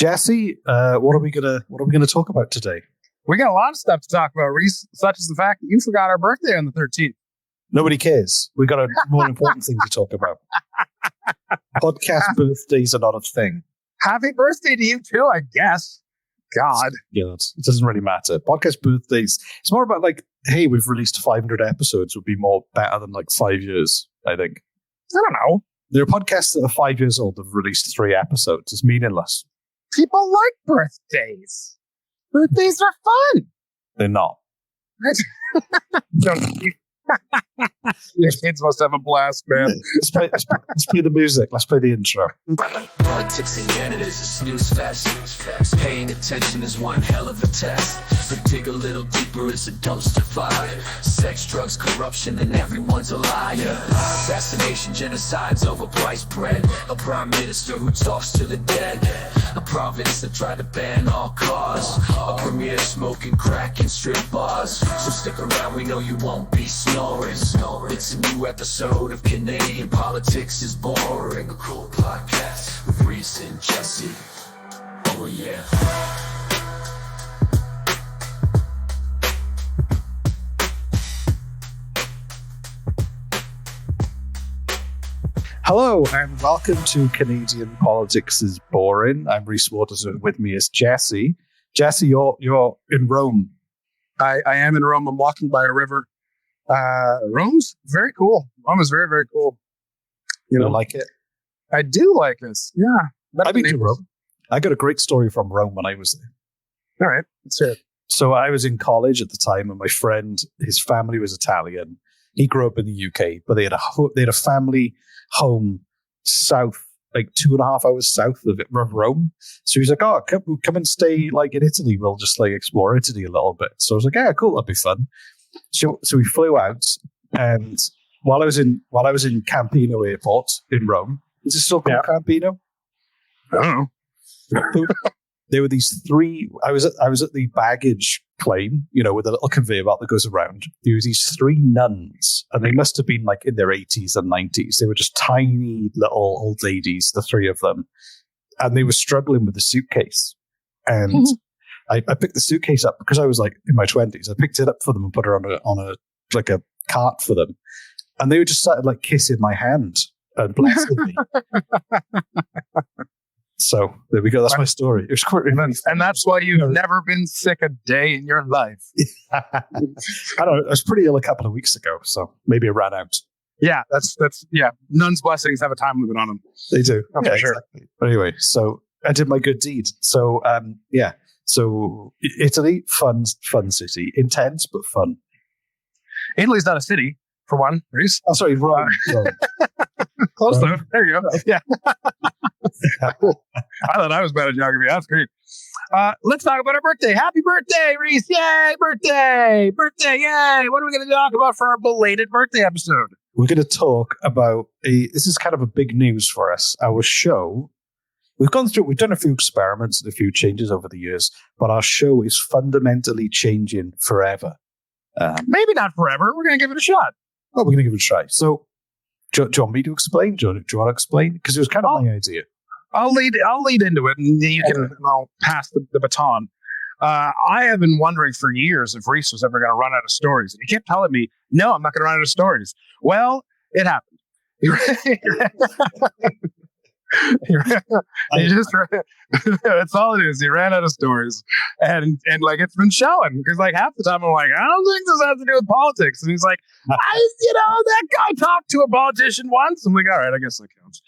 Jesse, what are we gonna talk about today? We got a lot of stuff to talk about, Reese, such as the fact that you forgot our birthday on the 13th. Nobody cares. We got a more important thing to talk about. Podcast birthdays are not a thing. Happy birthday to you too, I guess. God. Yeah, it doesn't really matter. Podcast birthdays, it's more about like, hey, we've released 500 episodes would be more better than like 5 years, I think. I don't know. There are podcasts that are 5 years old that have released 3 episodes. It's meaningless. People like birthdays. Birthdays are fun. They're not. Your kids must have a blast, man. Let's play the music. Let's play the intro. Politics and Canada is a snooze fest. Paying attention is one hell of a test. But dig a little deeper, it's a dumpster fire. Sex, drugs, corruption, and everyone's a liar. Assassination, genocides, overpriced bread. A prime minister who talks to the dead. A province that tried to ban all cars. A premier smoking crack in strip bars. So stick around, we know you won't be snoring. It's a new episode of Canadian Politics is Boring. A cool podcast with Reese and Jesse. Oh yeah. Hello and welcome to Canadian Politics is Boring. I'm Reese Waters, and with me is Jesse. Jesse, you're in Rome. I am in Rome. I'm walking by a river. Rome's very cool. Rome is very, very cool. You like it? I do like this. Yeah. I've been to Rome. I got a great story from Rome when I was there. All right. Let's hear it. So I was in college at the time, and my friend, his family was Italian. He grew up in the UK, but they had a family home south, like 2.5 hours south of Rome. So he's like, "Oh, come and stay like in Italy. We'll just like explore Italy a little bit." So I was like, "Yeah, cool, that'd be fun." So we flew out, and while I was in Campino Airport in Rome, is it still called Campino? I don't know. There were these 3. I was at the baggage claim, with a little conveyor belt that goes around. There were these 3 nuns, and they must have been like in their 80s and 90s. They were just tiny little old ladies, the 3 of them, and they were struggling with the suitcase. And I picked the suitcase up because I was like in my 20s. I picked it up for them and put her on a cart for them, and they were just started like kissing my hand and blessing me. So there we go. That's my story. It was quite immense, and that's why you've never been sick a day in your life. I don't know. I was pretty ill a couple of weeks ago, so maybe it ran out. Yeah, that's nuns' blessings have a time limit on them. They do, for sure. Exactly. But anyway, so I did my good deed. So So Italy, fun city, intense but fun. Italy's not a city, for one, Reese. Oh, sorry, Rome. Close enough. There you go. Yeah. I thought I was bad at geography. That's great. Let's talk about our birthday. Happy birthday, Reese. Yay, birthday. Birthday, yay. What are we going to talk about for our belated birthday episode? We're going to talk about this is kind of a big news for us. Our show, we've done a few experiments and a few changes over the years, but our show is fundamentally changing forever. Maybe not forever. We're going to give it a shot. Oh, we're going to give it a try. So, do you want me to explain? Do you want to explain? Because it was kind of my idea. I'll lead into it, and you can I'll pass the baton. I have been wondering for years if Reese was ever going to run out of stories, and he kept telling me, "No, I'm not going to run out of stories." Well, it happened. That's all it is. He ran out of stories, and like it's been showing because like half the time I'm like, I don't think this has to do with politics, and he's like, that guy talked to a politician once. I'm like, all right, I guess that counts.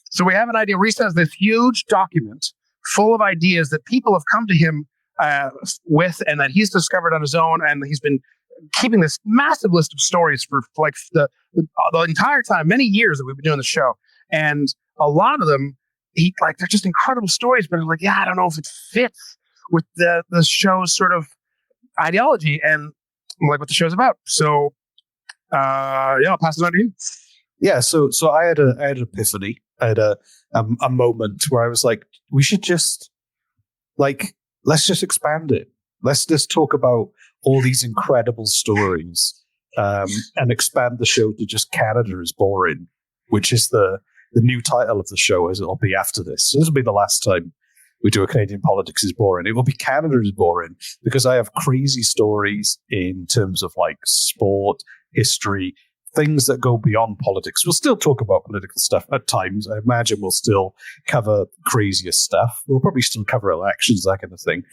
So we have an idea. Reese has this huge document full of ideas that people have come to him with, and that he's discovered on his own, and he's been keeping this massive list of stories for like the entire time, many years that we've been doing the show. And a lot of them, they're just incredible stories, but I'm like, I don't know if it fits with the show's sort of ideology and like what the show's about. So, I'll pass it on to you. Yeah. So I had an epiphany. I had a moment where I was like, we should just let's just expand it. Let's just talk about all these incredible stories and expand the show to just Canada is boring, which is the the new title of the show as it'll be after this. So this will be the last time we do a Canadian Politics is Boring. It will be Canada is Boring because I have crazy stories in terms of like sport, history, things that go beyond politics. We'll still talk about political stuff at times. I imagine we'll still cover crazier stuff. We'll probably still cover elections, that kind of thing.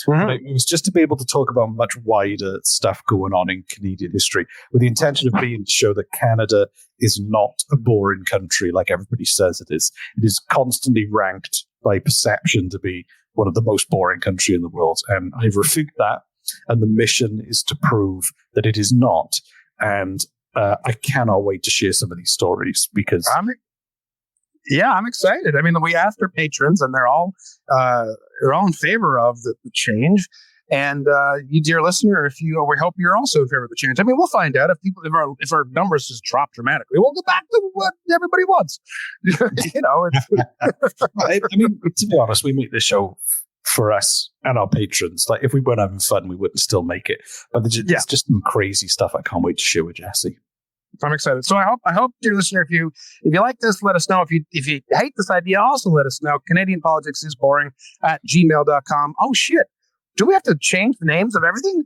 Mhm. But it was just to be able to talk about much wider stuff going on in Canadian history with the intention of being to show that Canada is not a boring country like everybody says it is. It is constantly ranked by perception to be one of the most boring country in the world. And I refute that. And the mission is to prove that it is not. And I cannot wait to share some of these stories because I'm excited. I mean, we asked our patrons, and they're all in favor of the change. And you, dear listener, we hope you're also in favor of the change. I mean, we'll find out if our numbers just drop dramatically. We'll go back to what everybody wants. I mean, to be honest, we make this show for us and our patrons. Like, if we weren't having fun, we wouldn't still make it. But there's just some crazy stuff I can't wait to share with Jesse. I'm excited. So I hope, dear listener, if you like this, let us know. If you hate this idea, also let us know. Canadian Politics is Boring at gmail.com. Oh shit. Do we have to change the names of everything?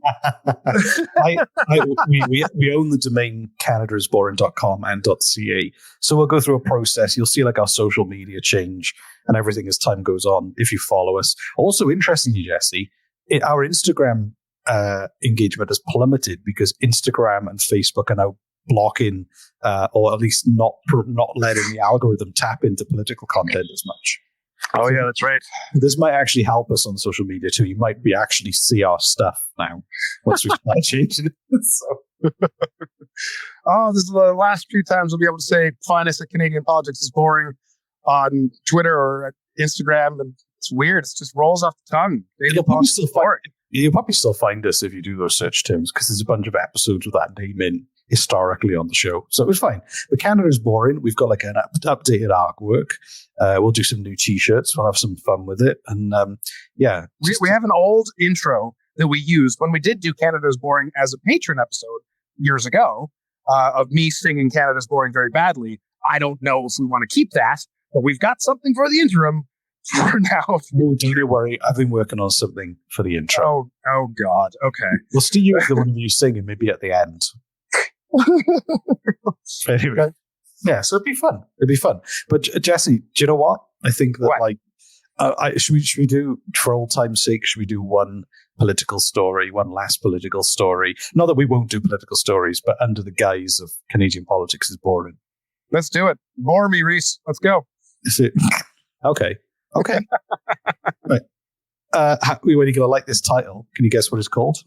We own the domain canadaisboring.com and .ca. So we'll go through a process. You'll see like our social media change and everything as time goes on if you follow us. Also, interestingly, Jesse, our Instagram engagement has plummeted because Instagram and Facebook are now blocking or at least not letting the algorithm tap into political content as much. Oh, yeah, that's right. This might actually help us on social media too. You might actually see our stuff now once we start changing it. So. Oh, this is the last few times we'll be able to say find us at Canadian Politics is Boring on Twitter or Instagram. And it's weird. It just rolls off the tongue. You'll probably still find us if you do those search terms because there's a bunch of episodes with that name in historically on the show. So it was fine. But Canada is Boring. We've got like an updated artwork. We'll do some new t-shirts. We'll have some fun with it. And we have an old intro that we used when we did do Canada is Boring as a patron episode years ago of me singing Canada is Boring very badly. I don't know if we want to keep that, but we've got something for the interim for now. Oh, don't worry. I've been working on something for the intro. Oh God. Okay. We'll still use the one of you singing maybe at the end. Anyway, yeah, so it'd be fun. But Jesse, do you know what? I think that should we do, for old time's sake, should we do one last political story? Not that we won't do political stories, but under the guise of Canadian Politics is Boring. Let's do it. Bore me, Reese. Let's go. Is it? Okay. Right. When are you going to like this title? Can you guess what it's called?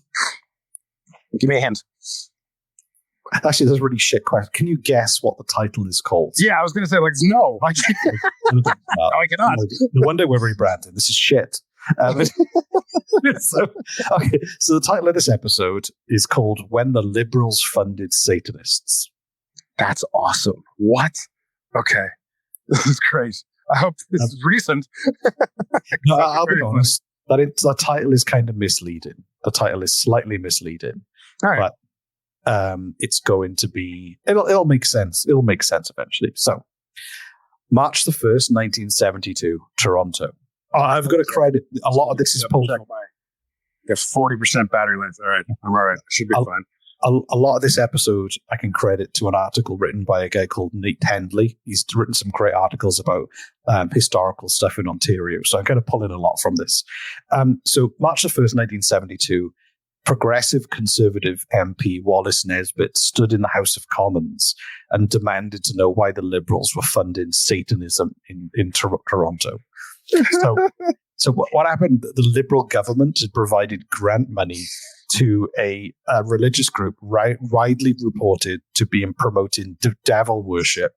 Give me a hint. Actually, that's a really shit question. Can you guess what the title is called? Yeah, I was going to say, no, I can't. No, I cannot. No wonder we're rebranding. This is shit. So the title of this episode is called When the Liberals Funded Satanists. That's awesome. What? Okay. This is great. I hope this is recent. No, I'll be honest. The title is kind of misleading. The title is slightly misleading. All right. But it's going to be, it'll make sense. It'll make sense eventually. So, March the 1st, 1972, Toronto. I've got to credit, a lot of this is pulled from. You have 40% battery life. All right. I'm all right. Should be fine. A lot of this episode I can credit to an article written by a guy called Nate Hendley. He's written some great articles about historical stuff in Ontario. So I'm going to pull in a lot from this. So March the 1st, 1972, progressive Conservative MP Wallace Nesbitt stood in the House of Commons and demanded to know why the Liberals were funding Satanism in Toronto. So what happened? The Liberal government had provided grant money to a religious group widely reported to be promoting devil worship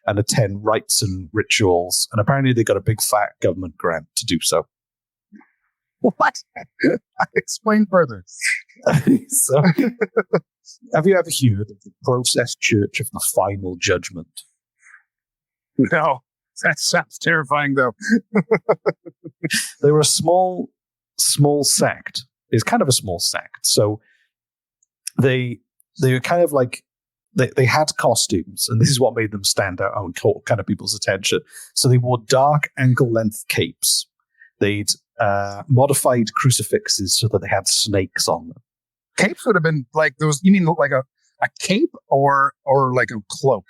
and attend rites and rituals. And apparently they got a big fat government grant to do so. What? Explain further. So, have you ever heard of the Process Church of the Final Judgment? No. That sounds terrifying, though. They were a small sect. It's kind of a small sect. So they were kind of like they had costumes, and this is what made them stand out and caught kind of people's attention. So they wore dark ankle-length capes. They'd modified crucifixes so that they had snakes on them. Capes would have been like those. You mean like a cape or like a cloak?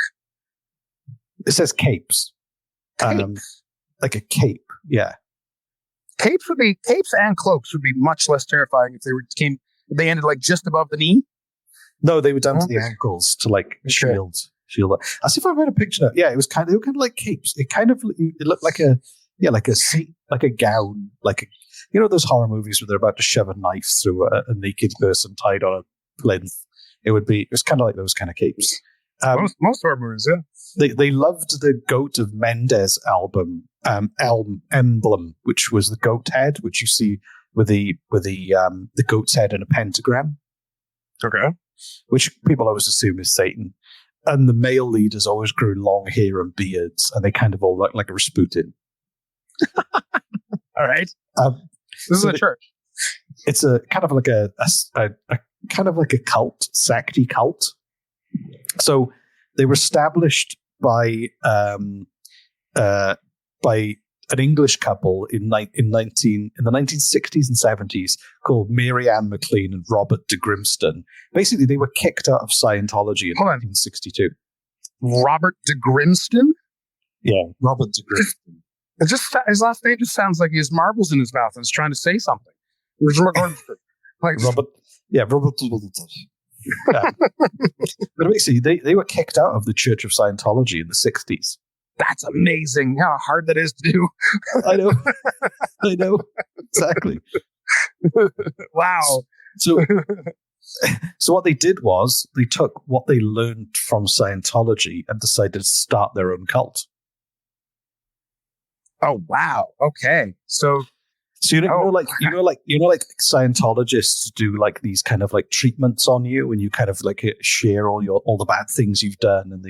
It says capes. Like a cape, yeah. Capes and cloaks would be much less terrifying if they ended like just above the knee. No, they were down to the ankles to like shield. As if I read a picture. Yeah, they were kind of like capes. It looked like a gown, those horror movies where they're about to shove a knife through a naked person tied on a plinth. It was kind of like those kind of capes. Most horror movies, yeah. They loved the Goat of Mendes album, emblem, which was the goat head, which you see with the goat's head in a pentagram. Okay. Which people always assume is Satan. And the male leaders always grew long hair and beards, and they kind of all look like a Rasputin. All right. This is a church. It's a kind of like a kind of like a cult, secty cult. So they were established by an English couple in the 1960s and 70s called Mary Ann McLean and Robert de Grimston. Basically, they were kicked out of Scientology in 1962. Robert de Grimston? Yeah, Robert de Grimston. His last name just sounds like he has marbles in his mouth and is trying to say something. Robert. Yeah, Robert. But basically, they were kicked out of the Church of Scientology in the 60s. That's amazing how hard that is to do. I know. Exactly. Wow. So what they did was they took what they learned from Scientology and decided to start their own cult. Oh, wow. Okay. So you know, like Scientologists do like these kind of like treatments on you, and you kind of like share all the bad things you've done, and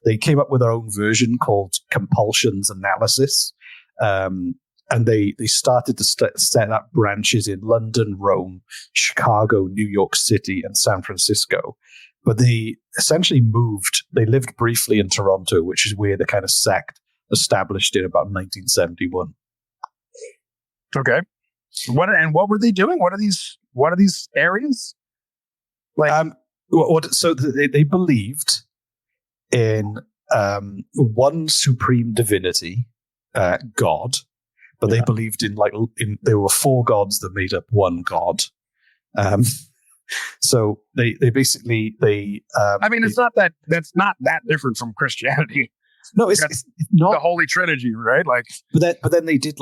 they came up with their own version called compulsions analysis, and they started to set up branches in London, Rome, Chicago, New York City, and San Francisco. But they essentially moved. They lived briefly in Toronto, which is where the kind of sect established in about 1971. Okay. What were they doing? What are these areas? Like, so they believed in one supreme divinity, God, but they believed in there were four gods that made up one God. So they basically it's not that. That's not that different from Christianity. No, it's not the Holy Trinity, right? Like, but then they did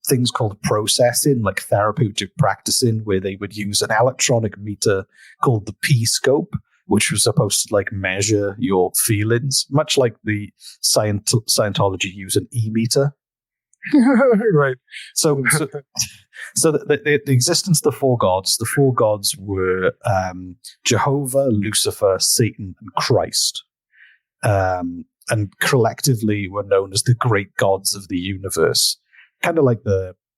things called processing, like therapeutic practicing, where they would use an electronic meter called the P-scope, which was supposed to like measure your feelings, much like the Scientology use an E-meter. Right. So the existence of the four gods were Jehovah, Lucifer, Satan, and Christ. And collectively were known as the great gods of the universe. Kind of like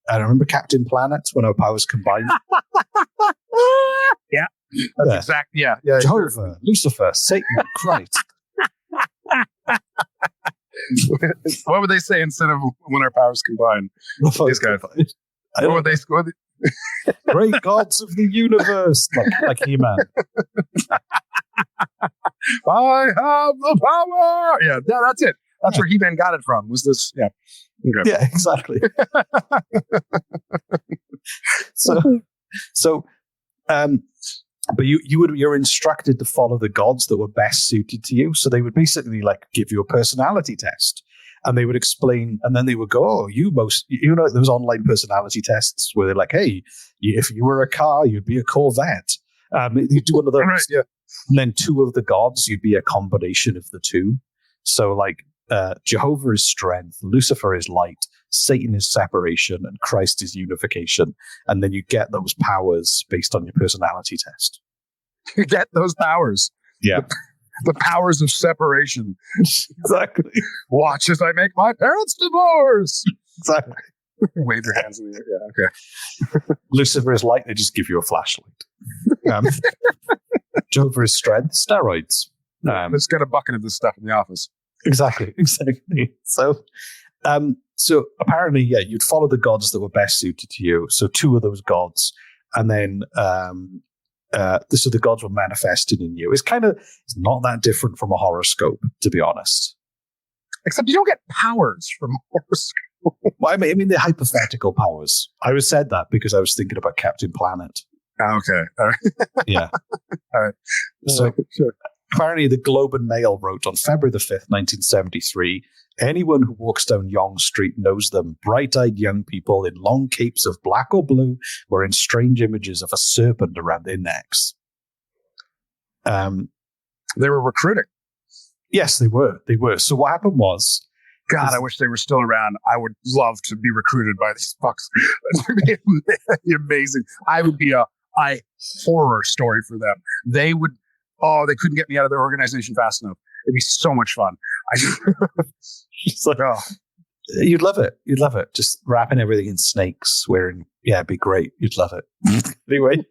I remember Captain Planet, when our powers combined. Yeah. That's exact. Yeah. Jehovah, sure. Lucifer, Satan, Christ. What would they say instead of when our powers combine? These guys. What would they? Great gods of the universe, like He-Man. I have the power. Yeah, that's it. That's where He-Man got it from. Was this? Yeah. Okay. Yeah, exactly. But you're instructed to follow the gods that were best suited to you. So they would basically like give you a personality test, and they would explain, and then they would go, "Oh, those online personality tests where they're like, hey, if you were a car, you'd be a Corvette." You do one of those, right, yeah. And then two of the gods, you'd be a combination of the two. So like Jehovah is strength, Lucifer is light, Satan is separation, and Christ is unification. And then you get those powers based on your personality test. You get those powers. Yeah. The powers of separation. Exactly. Watch as I make my parents divorce. Exactly. Wave your hands in the air. Yeah, okay. Lucifer is light, they just give you a flashlight. Jehovah is strength, steroids. Let's get a bucket of this stuff in the office. Exactly. So apparently, yeah, you'd follow the gods that were best suited to you. So 2 of those gods, and then so the gods were manifested in you. It's not that different from a horoscope, to be honest. Except you don't get powers from horoscope. Well, I mean, they're hypothetical powers. I said that because I was thinking about Captain Planet. Okay. All right. Yeah. All right. So Sure. apparently the Globe and Mail wrote on February the 5th, 1973, anyone who walks down Yonge Street knows them. Bright-eyed young people in long capes of black or blue wearing strange images of a serpent around their necks. They were recruiting. Yes, they were. So what happened was... God, I wish they were still around. I would love to be recruited by these fucks. That'd be amazing. I would be a horror story for them. They would... Oh, they couldn't get me out of their organization fast enough. It'd be so much fun. You'd love it. You'd love it. Just wrapping everything in snakes, it'd be great. You'd love it. Anyway,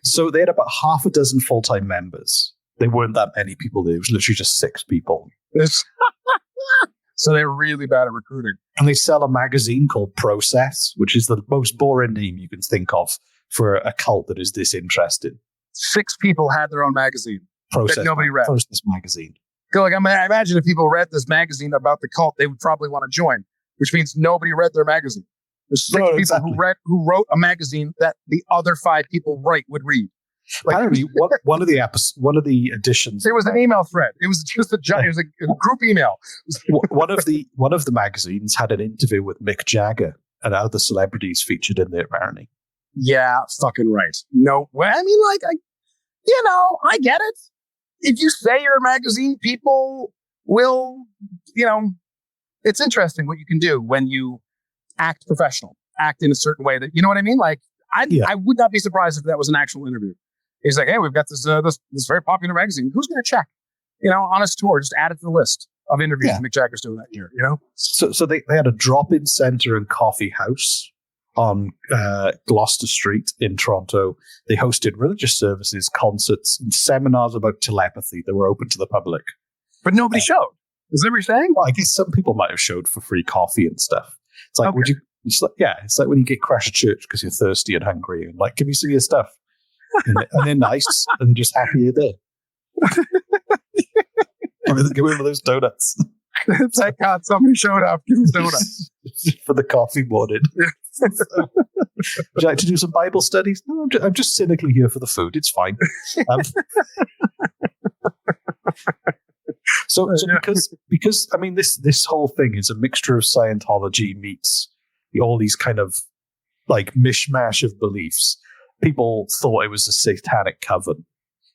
so they had about half a dozen full-time members. They weren't that many people. There was literally just 6 people. So they're really bad at recruiting. And they sell a magazine called Process, which is the most boring name you can think of for a cult that is this interested. 6 people had their own magazine that nobody read. Process magazine. I imagine if people read this magazine about the cult, they would probably want to join, which means nobody read their magazine. There's 6 people who wrote a magazine that the other 5 people would read. Apparently, one of the editions. It was an email thread. It was just a group email. one of the magazines had an interview with Mick Jagger and other celebrities featured in there. Apparently, yeah, fucking right. No, I mean, I get it. If you say you're a magazine, people will, it's interesting what you can do when you act professional, act in a certain way that, you know what I mean? I would not be surprised if that was an actual interview. He's like, hey, we've got this very popular magazine. Who's going to check? On his tour, just add it to the list of interviews Mick Jagger's doing that year, So they had a drop-in centre and coffee house on Gloucester Street in Toronto. They hosted religious services, concerts, and seminars about telepathy that were open to the public. But nobody showed. Is that what you're saying? Well, I guess some people might have showed for free coffee and stuff. It's like, it's like when you get crash at church because you're thirsty and hungry and give me some of your stuff. And they're nice and just happy you're there. Give me one of those donuts. It's like, God, somebody showed up. Give me donuts. For the coffee morning. Would you like to do some Bible studies? No, I'm just cynically here for the food. It's fine. So because I mean this whole thing is a mixture of Scientology meets all these kind of mishmash of beliefs. People thought it was a satanic coven,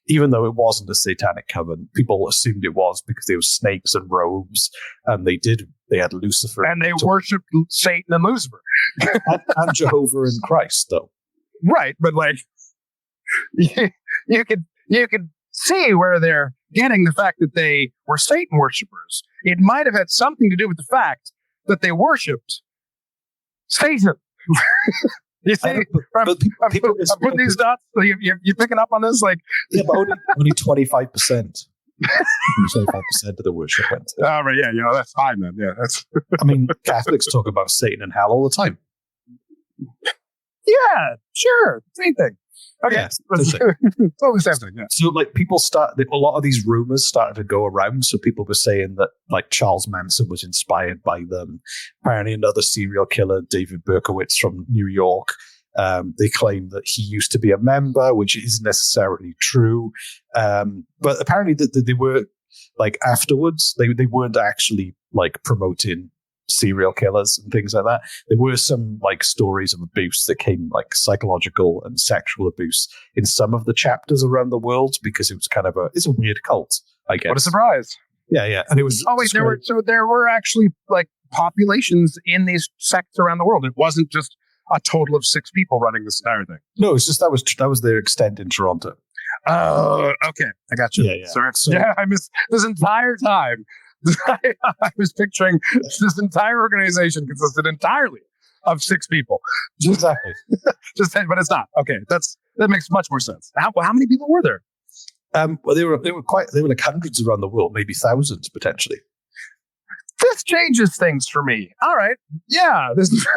even though it wasn't a satanic coven. People assumed it was because there was snakes and robes, and they had Lucifer, and they worshipped Satan and Lucifer, and Jehovah and Christ, though. Right, but you could see where they're getting the fact that they were Satan worshippers. It might have had something to do with the fact that they worshipped Satan. You see, I'm putting these dots. So you're picking up on this, but only 25%. 25% of the worship went to. Oh, right, yeah, that's fine then. Yeah, that's. I mean, Catholics talk about Satan and hell all the time. Yeah, sure, same thing. Okay, yeah, totally same thing. Yeah. So, a lot of these rumors started to go around. So people were saying that, Charles Manson was inspired by them. Apparently, another serial killer, David Berkowitz from New York, they claim that he used to be a member, which isn't necessarily true. But apparently, that they were afterwards, they weren't actually promoting serial killers and things like that. There were some stories of abuse that came psychological and sexual abuse in some of the chapters around the world because it was it's a weird cult, I guess. What a surprise. Yeah. And it was there were actually populations in these sects around the world. It wasn't just a total of 6 people running this entire thing. No, it's just that was their extent in Toronto. Okay. I got you. Yeah. Sorry. I missed this entire time. I was picturing this entire organization consisted entirely of 6 people. Exactly. But it's not. Okay, that makes much more sense. How many people were there? Well, they were like hundreds around the world, maybe thousands potentially. This changes things for me. All right. Yeah. This is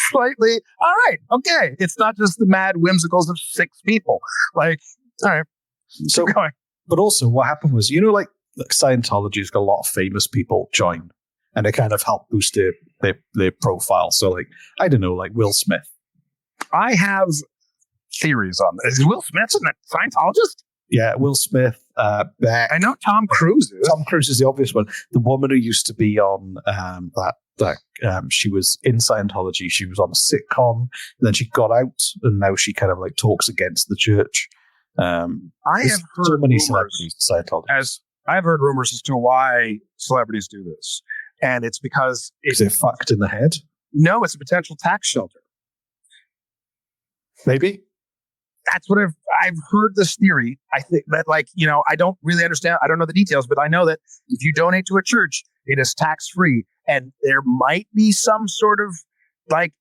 slightly all right. Okay. It's not just the mad whimsicals of 6 people. Like, all right. So, but also what happened was, like Scientology's got a lot of famous people join, and they kind of help boost their profile. So, like, I don't know, like Will Smith. I have theories on this. Is Will Smith a Scientologist? Yeah, Will Smith. Beck. I know Tom Cruise is. Tom Cruise is the obvious one. The woman who used to be on she was in Scientology. She was on a sitcom, and then she got out, and now she kind of like talks against the church. I have heard so many rumors, celebrities Scientology. I've heard rumors as to why celebrities do this, and it's because they're fucked in the head. No, it's a potential tax shelter. Maybe. That's what I've heard this theory. I think that, like, I don't really understand. I don't know the details, but I know that if you donate to a church, it is tax free, and there might be some sort of like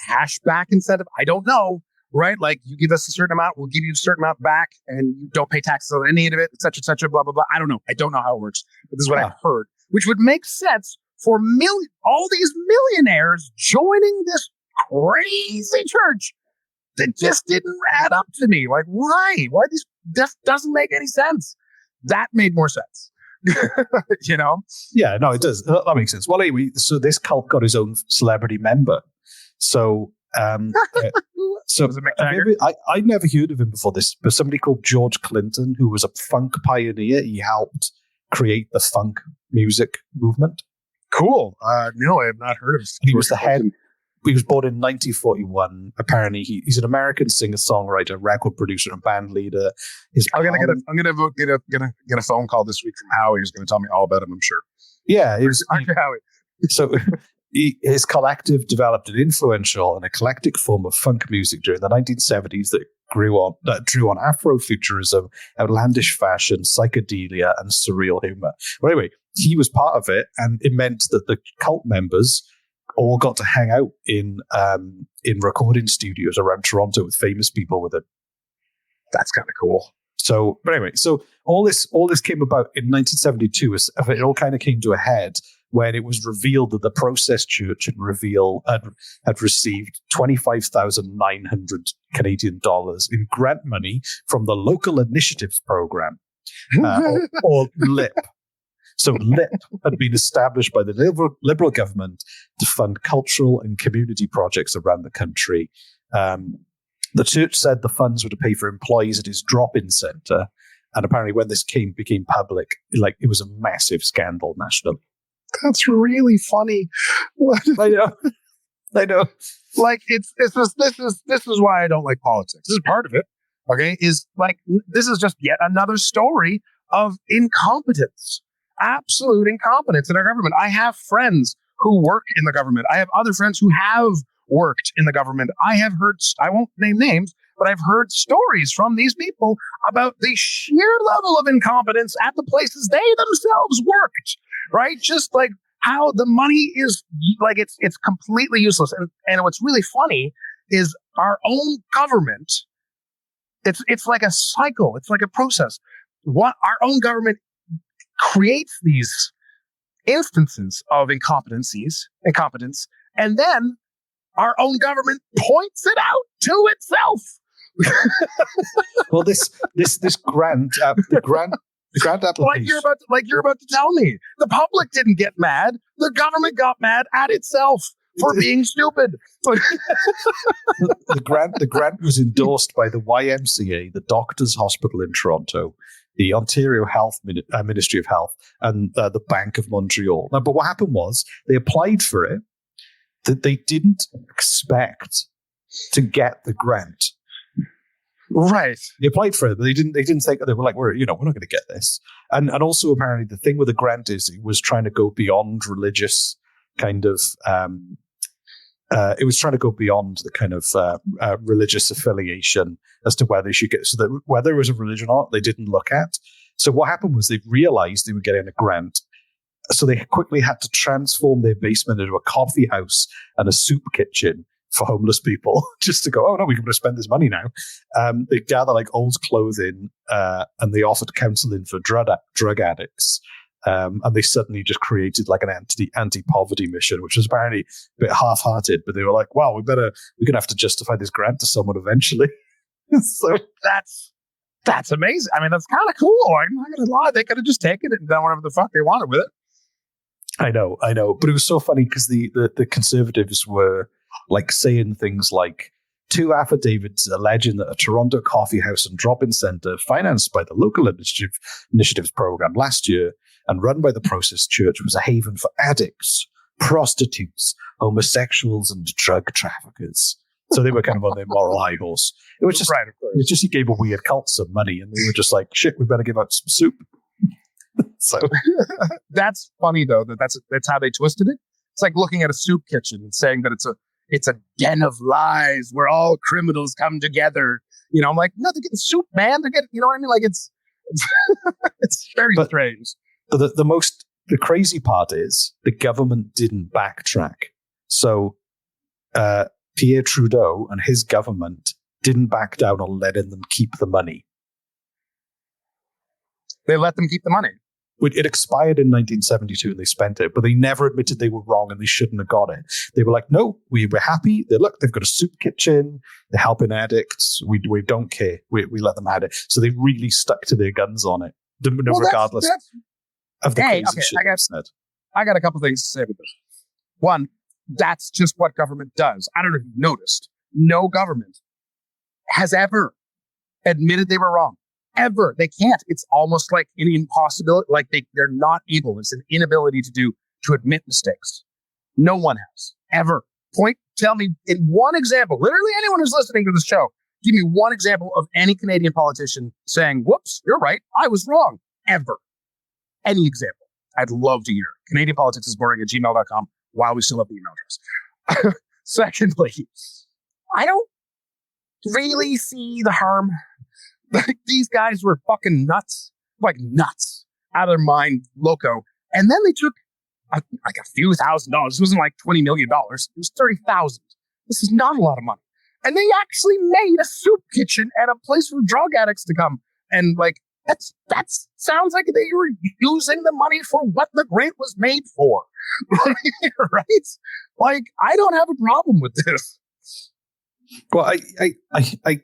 cashback incentive. I don't know, right? Like, you give us a certain amount, we'll give you a certain amount back, and you don't pay taxes on any of it, et cetera, blah, blah, blah. I don't know. I don't know how it works, but this is what I've heard, which would make sense for all these millionaires joining this crazy church. That just didn't add up to me. Like, why? Why this doesn't make any sense? That made more sense. Yeah, no, it does. That makes sense. Well, anyway, so this cult got his own celebrity member. So, Was it I'd never heard of him before this, but somebody called George Clinton, who was a funk pioneer. He helped create the funk music movement. Cool. No, I have not heard of him. He was the head. He was born in 1941. Apparently, he's an American singer-songwriter, record producer, and band leader. I'm gonna get a phone call this week from Howie, who's gonna tell me all about him. I'm sure. Yeah, Howie. So his collective developed an influential and eclectic form of funk music during the 1970s that drew on Afrofuturism, outlandish fashion, psychedelia, and surreal humor. Well, anyway, he was part of it, and it meant that the cult members all got to hang out in recording studios around Toronto with famous people with it. That's kind of cool. So, but anyway, so all this came about in 1972. It all kind of came to a head when it was revealed that the Process Church had received 25,900 Canadian dollars in grant money from the Local Initiatives Program, or LIP. So LIP had been established by the Liberal government to fund cultural and community projects around the country. The church said the funds were to pay for employees at his drop-in centre. And apparently when this became public, like, it was a massive scandal nationally. That's really funny. I know. Like, this is why I don't like politics. This is part of it. Okay. This is just yet another story of incompetence. Absolute incompetence in our government. I have friends who work in the government. I have other friends who have worked in the government. I won't name names, but I've heard stories from these people about the sheer level of incompetence at the places they themselves worked, right? Just like how the money is, like, it's completely useless. And what's really funny is our own government, it's like a cycle. It's like a process. What our own government creates these instances of incompetence, and then our own government points it out to itself. Well, this grant, the grant application, like you're about to tell me, the public didn't get mad; the government got mad at itself for being stupid. The grant was endorsed by the YMCA, the Doctors Hospital in Toronto, the Ontario Ministry of Health, and the Bank of Montreal. Now, but what happened was they applied for it. That they didn't expect to get the grant. Right. They applied for it, but they didn't think, they were like, we're not going to get this. And also apparently the thing with the grant is it was trying to go beyond religious kind of it was trying to go beyond the kind of religious affiliation as to whether you should get, so that whether it was a religion or not, they didn't look at. So what happened was they realized they were getting a grant. So they quickly had to transform their basement into a coffee house and a soup kitchen for homeless people just to go, oh no, we're going to spend this money now. They gather like old clothing and they offered counseling for drug addicts. And they suddenly just created like an anti-poverty mission, which was apparently a bit half-hearted, but they were like, wow, we're going to have to justify this grant to someone eventually. So that's amazing. I mean, that's kind of cool. I'm not going to lie. They could have just taken it and done whatever the fuck they wanted with it. I know. But it was so funny because the Conservatives were like saying things like, two affidavits alleging that a Toronto coffee house and drop-in centre financed by the local initiatives program last year and run by the Process Church was a haven for addicts, prostitutes, homosexuals, and drug traffickers. So they were kind of on their moral high horse. It was just, right, of course. It was just he gave a weird cult some money, and they were just like, "Shit, we better give out some soup." So that's funny though. That's how they twisted it. It's like looking at a soup kitchen and saying that it's a den of lies where all criminals come together. You know, I'm like, no, they're getting soup, man. They're getting, you know what I mean? Like it's very strange. The crazy part is the government didn't backtrack. So Pierre Trudeau and his government didn't back down on letting them keep the money. They let them keep the money. It expired in 1972 and they spent it, but they never admitted they were wrong and they shouldn't have got it. They were like, no, we were happy. They've got a soup kitchen. They're helping addicts. We don't care. We let them have it. So they really stuck to their guns on it, regardless of the crazy shit they said. I got a couple things to say about this. One, that's just what government does. I don't know if you've noticed. No government has ever admitted they were wrong. Ever. They can't. It's almost like an impossibility. Like they're not able. It's an inability to admit mistakes. No one has ever. Tell me in one example, literally anyone who's listening to this show, give me one example of any Canadian politician saying, whoops, you're right. I was wrong. Ever. Any example. I'd love to hear. CanadianPoliticsIsBoring@gmail.com while we still have the email address. Secondly, I don't really see the harm. Like, these guys were fucking nuts, out of their mind, loco. And then they took a few $1,000s. It wasn't like $20 million. It was $30,000. This is not a lot of money. And they actually made a soup kitchen and a place for drug addicts to come. And like, that sounds like they were using the money for what the grant was made for. Right? Like, I don't have a problem with this. Well,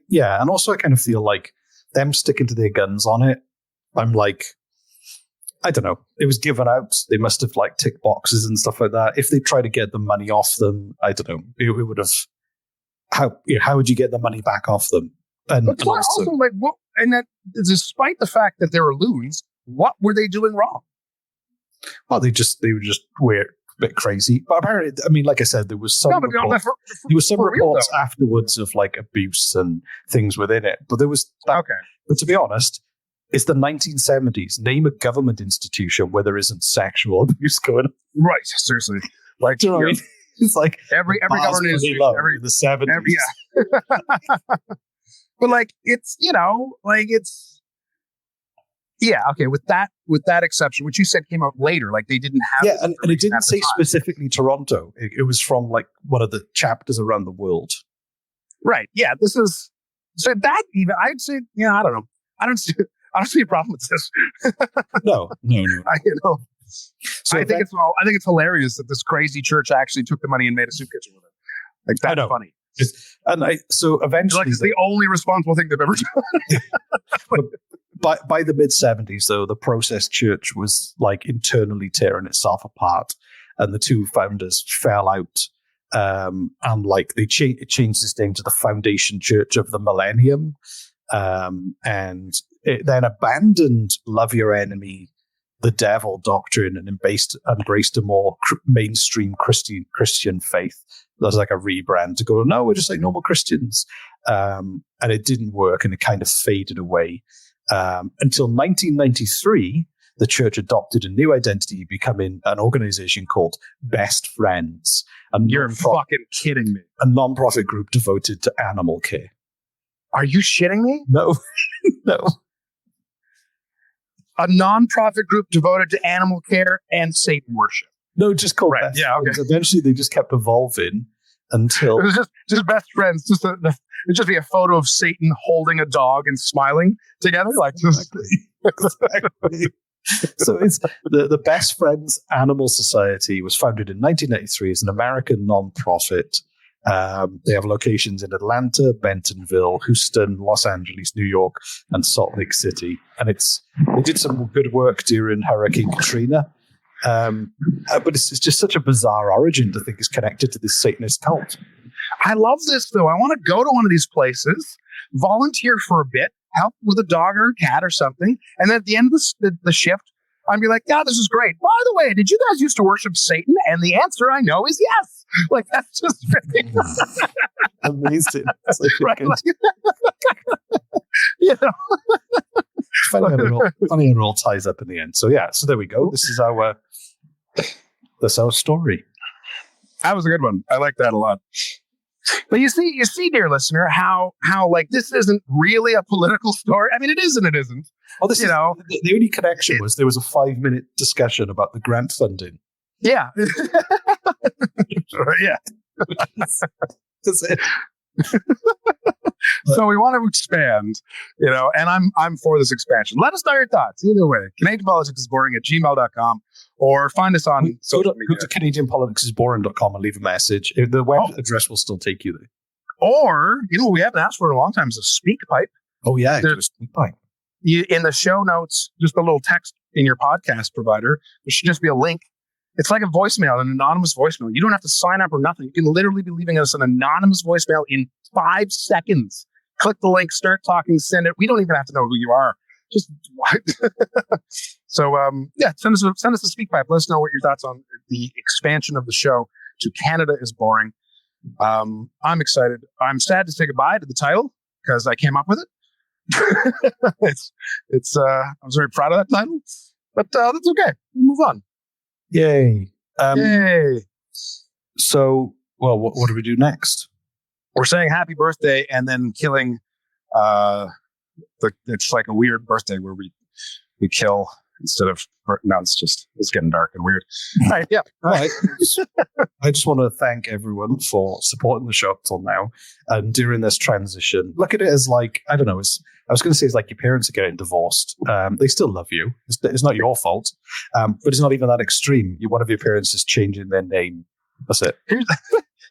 yeah. And also I kind of feel like them sticking to their guns on it, I'm like, I don't know. It was given out. They must have like ticked boxes and stuff like that. If they try to get the money off them, I don't know. It would have. How would you get the money back off them? And also like, what? And that, despite the fact that they were loons, what were they doing wrong? Well, they were just weird, a bit crazy. But apparently, I mean, like I said, there was some reports afterwards of like abuse and things within it. But there was okay. But to be honest, it's the 1970s. Name a government institution where there isn't sexual abuse going on. Right, seriously. Like, do you know what I mean? It's like every government is every the 70s. But like, it's, you know, like it's, yeah, okay. With that exception, which you said came out later, like they didn't have. Yeah, and it didn't say specifically Toronto. It was from like one of the chapters around the world. Right. Yeah. This is so that even I'd say, yeah, I don't know. I don't see a problem with this. No. So I think it's hilarious that this crazy church actually took the money and made a soup kitchen with it. Like, that's funny. So eventually, like, it's the only responsible thing they've ever done. By the mid 70s, though, the Process Church was like internally tearing itself apart, and the two founders fell out. And like they changed its name to the Foundation Church of the Millennium, and it then abandoned "Love Your Enemy, the Devil" doctrine and embraced a more mainstream Christian faith. There's like a rebrand to go, no, we're just like normal Christians. And it didn't work, and it kind of faded away. Until 1993, the church adopted a new identity, becoming an organization called Best Friends. And you're fucking kidding me. A non-profit group devoted to animal care. Are you shitting me? No, no. A non-profit group devoted to animal care and Satan worship. No, just called Best Friends. Eventually, they just kept evolving. until It was just best friends. It'd just be a photo of Satan holding a dog and smiling together, like just. Exactly. So it's the Best Friends Animal Society was founded in 1993 as an American nonprofit. They have locations in Atlanta, Bentonville, Houston, Los Angeles, New York, and Salt Lake City. And they did some good work during Hurricane Katrina. But it's just such a bizarre origin to think is connected to this Satanist cult. I love this though. I want to go to one of these places, volunteer for a bit, help with a dog or a cat or something, and then at the end of the shift, I'd be like, "Yeah, this is great. By the way, did you guys used to worship Satan?" And the answer I know is yes. Like that's just amazing. It's like, right. You know, funny how it all ties up in the end. So yeah, so there we go. This is our story. That was a good one. I like that a lot. But you see, dear listener, how like this isn't really a political story. I mean, it is and it isn't. Oh, the only connection was there was a 5-minute discussion about the grant funding. Yeah. Yeah. That's it. So we want to expand, and I'm for this expansion. Let us know your thoughts. Either way, CanadianPoliticsIsBoring@gmail.com or find us on social media. Go to CanadianPoliticsIsBoring.com and leave a message. The web address will still take you there. Or, we haven't asked for in a long time is a speak pipe. Oh, yeah. There's a speak pipe. In the show notes, just a little text in your podcast provider, there should just be a link. It's like a voicemail, an anonymous voicemail. You don't have to sign up or nothing. You can literally be leaving us an anonymous voicemail in 5 seconds. Click the link, start talking, send it. We don't even have to know who you are. Just so send us a speak pipe. Let us know what your thoughts on the expansion of the show to Canada is Boring. I'm excited. I'm sad to say goodbye to the title because I came up with it. I was very proud of that title, but that's okay. We'll move on. Yay! Yay! So, well, what do we do next? We're saying happy birthday and then killing. It's like a weird birthday where we kill instead of. No, it's getting dark and weird. Right, yeah. Right. I just want to thank everyone for supporting the show up till now. And during this transition, look at it as like, I don't know, I was going to say it's like your parents are getting divorced. They still love you. It's not your fault. But it's not even that extreme. One of your parents is changing their name. That's it.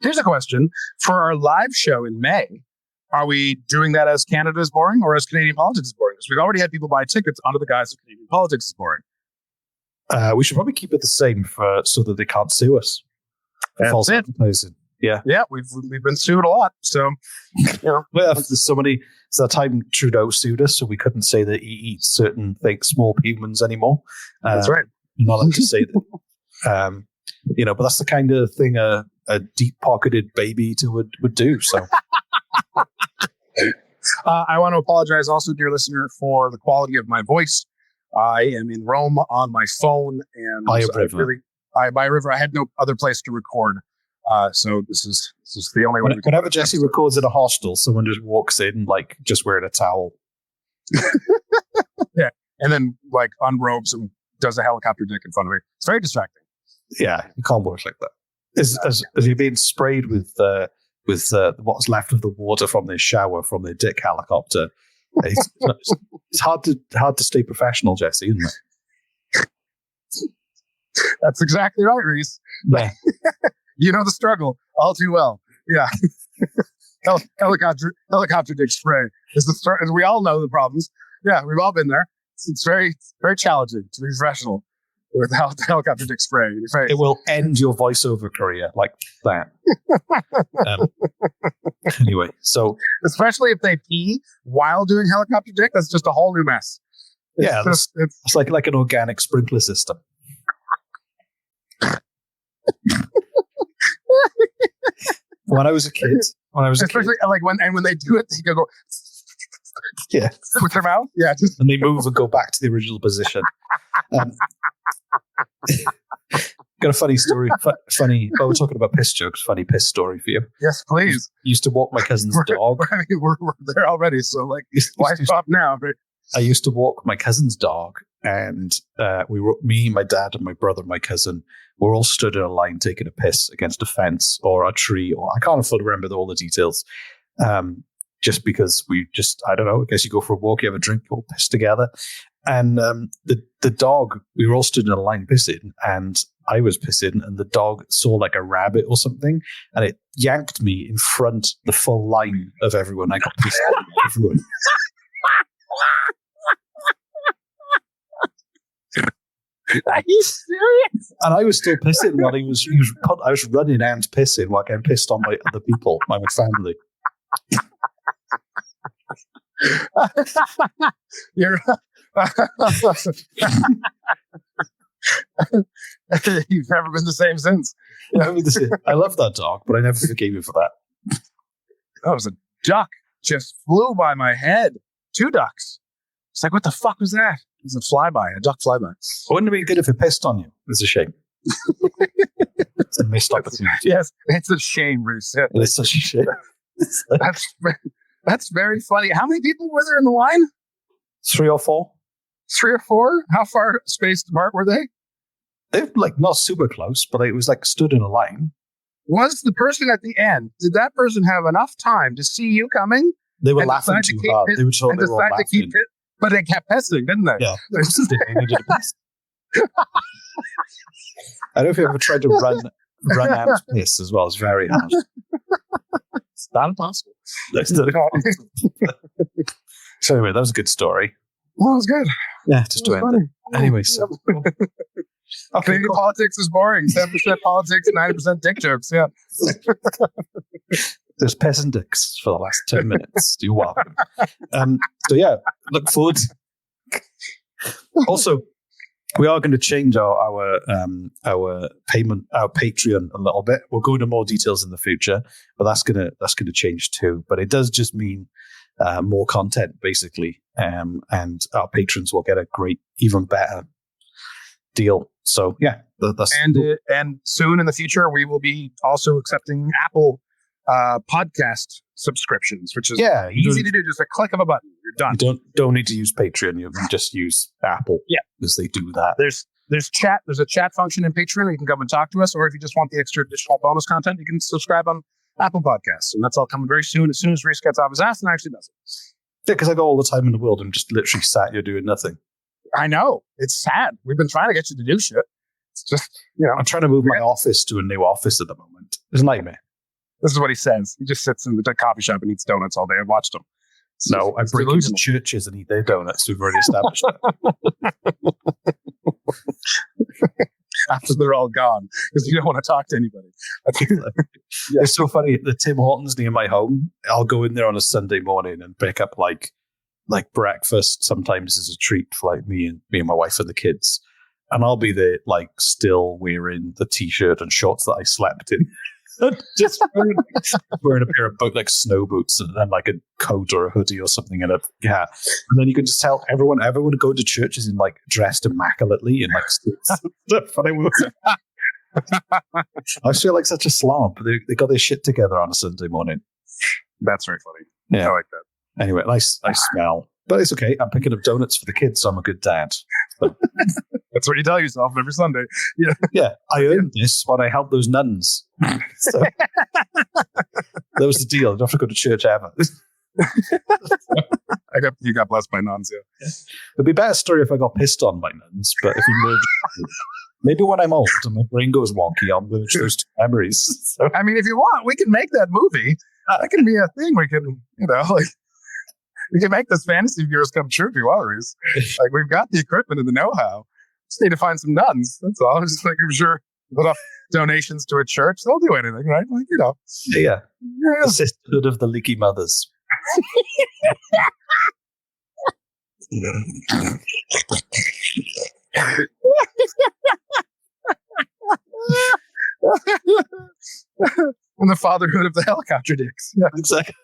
Here's a question. For our live show in May, are we doing that as Canada is Boring or as Canadian Politics is Boring? Because we've already had people buy tickets under the guise of Canadian Politics is Boring. We should probably keep it the same so that they can't sue us. That's it. Advertising. Yeah. Yeah, we've been sued a lot. So, well, there's that time Trudeau sued us, so we couldn't say that he eats certain small humans anymore. That's right. You're not allowed to say that. But that's the kind of thing a deep-pocketed baby eater would do. So, I want to apologize also, dear listener, for the quality of my voice. I am in Rome on my phone, and by a river. I had no other place to record, so this is the only way. Whenever Jesse records in a hostel, someone just walks in, like just wearing a towel. Yeah, and then like unrobes and does a helicopter dick in front of me. It's very distracting. Yeah, you can't work like that. As you're being sprayed with what's left of the water from their shower from their dick helicopter. It's hard to stay professional, Jesse, isn't it? That's exactly right, Reese. Yeah. You know the struggle all too well. Yeah. Helicopter dick spray is the struggle. We all know the problems. Yeah, we've all been there. It's very, very challenging to be professional with helicopter dick spray in your face. It will end your voiceover career like that. Anyway, so especially if they pee while doing helicopter dick, that's just a whole new mess. It's like an organic sprinkler system. When I was a kid, like when they do it, they go yeah with their mouth, yeah, and they move and go back to the original position. Got a funny story. We're talking about piss jokes. Funny piss story for you. Yes, please. Used to walk my cousin's dog. I mean, we're there already, so like, why stop now? I used to walk my cousin's dog, and me, my dad, and my brother, my cousin, were all stood in a line taking a piss against a fence or a tree, or I can't fully remember all the details. Just because I don't know, I guess you go for a walk, you have a drink, you all piss together. And the dog, we were all stood in a line pissing, and I was pissing, and the dog saw like a rabbit or something, and it yanked me in front the full line of everyone. I got pissed on everyone. Are you serious? And I was still pissing while I was running and pissing while getting pissed on by other people, my family. You're you've never been the same since. I love that dog, but I never forgave you for that. That was a duck just flew by my head. 2 ducks. It's like, what the fuck was that? It's a duck flyby. Wouldn't it be good if it pissed on you? It's a shame. It's a missed opportunity. Yes, it's a shame, Bruce. It's such a shame. That's very funny. How many people were there in the line? 3 or 4. 3 or 4? How far spaced apart were they? They're like not super close, but it was like stood in a line. Was the person at the end, did that person have enough time to see you coming? They were laughing too hard. They were all laughing. But they kept pissing, didn't they? Yeah. They needed a piss. I don't know if you ever tried to run out of piss as well. It's very hard. It's not impossible. So anyway, that was a good story. Well, it was good. Yeah, just to end it. Anyway, so... Okay, Canadian politics is boring. 7% politics, 90% dick jokes. Yeah. There's piss and dicks for the last 10 minutes. You're welcome. So yeah, look forward. Also, we are going to change our payment, our Patreon a little bit. We'll go into more details in the future, but that's gonna change too. But it does just mean more content, basically, and our patrons will get a great, even better deal. So yeah, that's and soon in the future we will be also accepting Apple podcast subscriptions, which is easy to do. Just a click of a button, you're done. You don't need to use Patreon. You can just use Apple. Yeah, because they do that. There's chat. There's a chat function in Patreon. You can come and talk to us, or if you just want the extra additional bonus content, you can subscribe on Apple Podcasts, and that's all coming very soon. As soon as Reese gets off his ass and actually does it. Yeah, because I got all the time in the world and just literally sat here doing nothing. I know. It's sad. We've been trying to get you to do shit. It's just, I'm trying to move my office to a new office at the moment. It's a nightmare. This is what he says. He just sits in the coffee shop and eats donuts all day. I've watched him. No, I break into churches and eat their donuts. We've already established that. After they're all gone, because you don't want to talk to anybody. Yeah. It's so funny. The Tim Hortons near my home, I'll go in there on a Sunday morning and pick up like breakfast. Sometimes as a treat for like me and my wife and the kids, and I'll be there like still wearing the t-shirt and shorts that I slept in. Just wearing a pair of like snow boots and then like a coat or a hoodie or something and a hat. And then you can just tell everyone go to churches in like dressed immaculately and like stuff. I feel like such a slob. They got their shit together on a Sunday morning. That's very funny. Yeah, I like that. Anyway, I smell, but it's okay. I'm picking up donuts for the kids, so I'm a good dad. So. That's what you tell yourself every Sunday. Yeah. I earned this when I helped those nuns. So, that was the deal. I don't have to go to church ever. You got blessed by nuns, yeah. It'd be a better story if I got pissed on by nuns, but if you maybe when I'm old and my brain goes wonky, I'll merge those two memories. So. I mean, if you want, we can make that movie. That can be a thing. We can, we can make this fantasy of yours come true if you want, Reese. Like, we've got the equipment and the know-how. Just need to find some nuns. That's all. Just like, I'm sure enough donations to a church, they'll do anything, right? Like, Yeah. The sisterhood of the leaky mothers. And the fatherhood of the helicopter dicks. Yeah, exactly.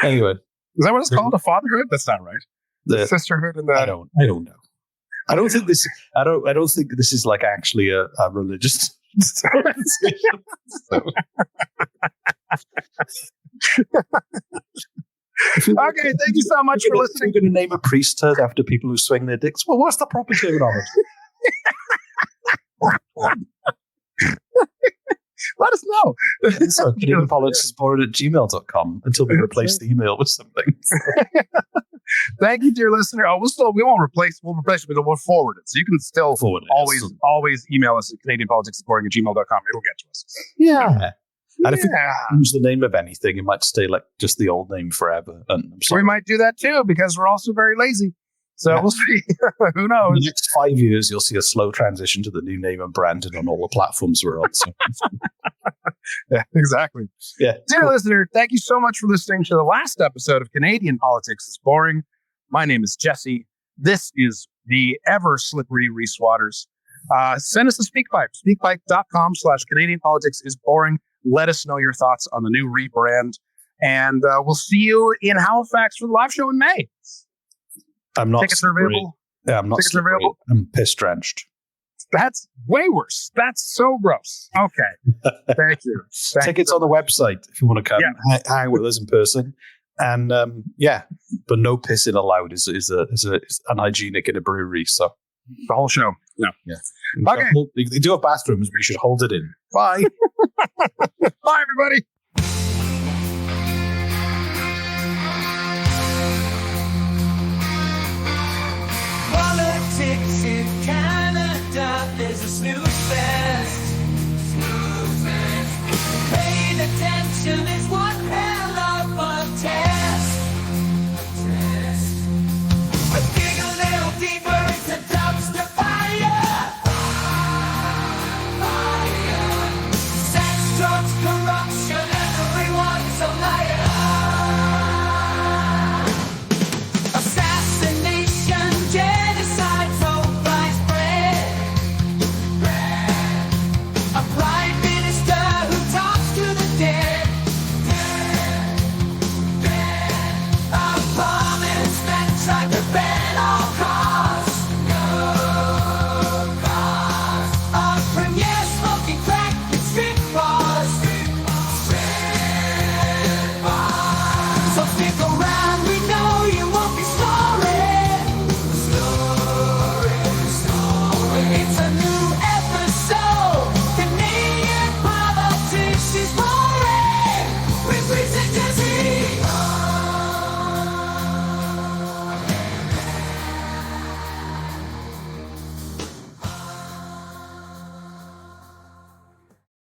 Anyway, is that what it's called? A fatherhood? That's not right. The sisterhood and the I don't know. I don't think this is like actually a religious. Okay, thank you so much for listening. You're going to name a priesthood after people who swing their dicks. Well, what's the proper terminology? Let us know. So, CanadianPoliticsIsBoring@gmail.com until we replace the email with something. Thank you, dear listener. We won't replace. We'll replace it, but we'll forward it. So you can still Forward it, always email us at CanadianPoliticsIsBoring@gmail.com. It'll get to us. Yeah. And if you change the name of anything, it might stay like just the old name forever. And we might do that too because we're also very lazy. So we'll see. Who knows? In the next 5 years, you'll see a slow transition to the new name and branding on all the platforms we're on. So. Yeah, exactly. Yeah. Dear listener, thank you so much for listening to the last episode of Canadian Politics is Boring. My name is Jesse. This is the ever slippery Reese Waters. Send us a SpeakPipe, speakpipe.com/Canadian Politics is Boring. Let us know your thoughts on the new rebrand. And we'll see you in Halifax for the live show in May. I'm not. Tickets are available. Yeah, I'm not. Tickets are available. I'm piss drenched. That's way worse. That's so gross. Okay. Thank you. Tickets on the website if you want to come hang with us in person. And but no pissing allowed is unhygienic in a brewery. So the whole show. No. Yeah. Okay. They do have bathrooms, but you should hold it in. Bye. Bye, everybody. Politics in Canada, there's a snooze fest. Paying attention is